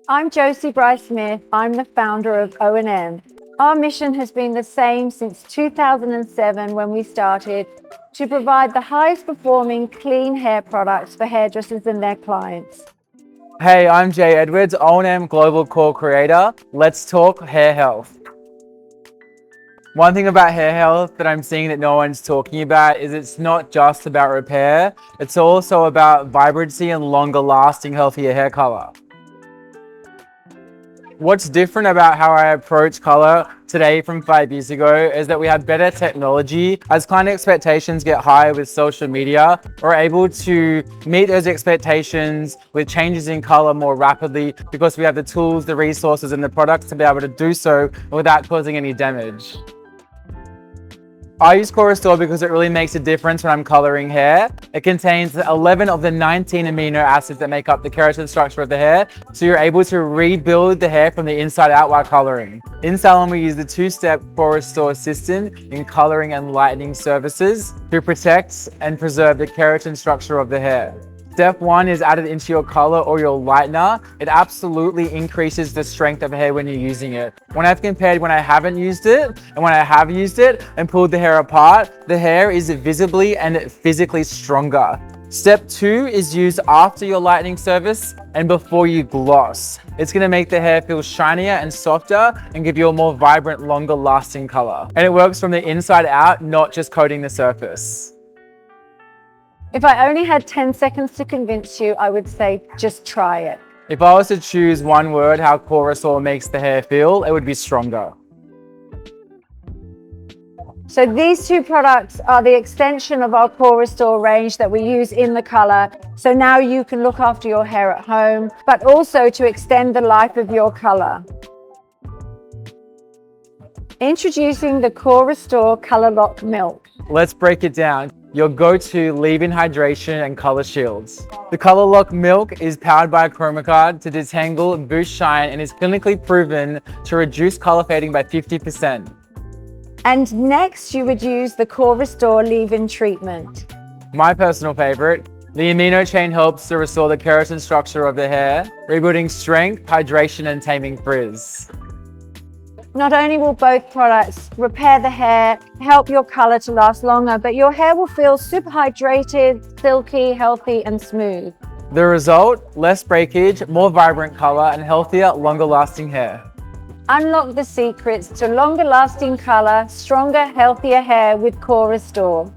I'm Bryce. I'm the founder of O&M. Our mission has been the same since 2007 when we started, to provide the highest performing clean hair products for hairdressers and their clients. Hey, I'm Jaye Edwards, O&M Global COR.creator. Let's talk hair health. One thing about hair health that I'm seeing that no one's talking about is it's not just about repair, it's also about vibrancy and longer lasting healthier hair color. What's different about how I approach color today from 5 years ago is that we have better technology. As client expectations get higher with social media, we're able to meet those expectations with changes in color more rapidly because we have the tools, the resources, and the products to be able to do so without causing any damage. I use COR.restore because it really makes a difference when I'm coloring hair. It contains 11 of the 19 amino acids that make up the keratin structure of the hair, so you're able to rebuild the hair from the inside out while coloring. In salon, we use the two-step COR.restore system in coloring and lightening services to protect and preserve the keratin structure of the hair. Step 1 is added into your color or your lightener. It absolutely increases the strength of hair when you're using it. When I've compared when I haven't used it and when I have used it and pulled the hair apart, the hair is visibly and physically stronger. Step 2 is used after your lightening service and before you gloss. It's going to make the hair feel shinier and softer and give you a more vibrant, longer lasting color. And it works from the inside out, not just coating the surface. If I only had 10 seconds to convince you, I would say just try it. If I was to choose one word how COR.restore makes the hair feel, it would be stronger. So these two products are the extension of our COR.restore range that we use in the color. So now you can look after your hair at home, but also to extend the life of your color. Introducing the COR.restore Color Lock Milk. Let's break it down. Your go-to leave-in hydration and color shields. The Color Lock Milk is powered by a chroma card to detangle, boost shine, and is clinically proven to reduce color fading by 50%. And next, you would use the COR.restore leave-in treatment. My personal favorite, the amino chain helps to restore the keratin structure of the hair, rebuilding strength, hydration, and taming frizz. Not only will both products repair the hair, help your color to last longer, but your hair will feel super hydrated, silky, healthy, and smooth. The result, less breakage, more vibrant color, and healthier, longer lasting hair. Unlock the secrets to longer lasting color, stronger, healthier hair with COR.restore.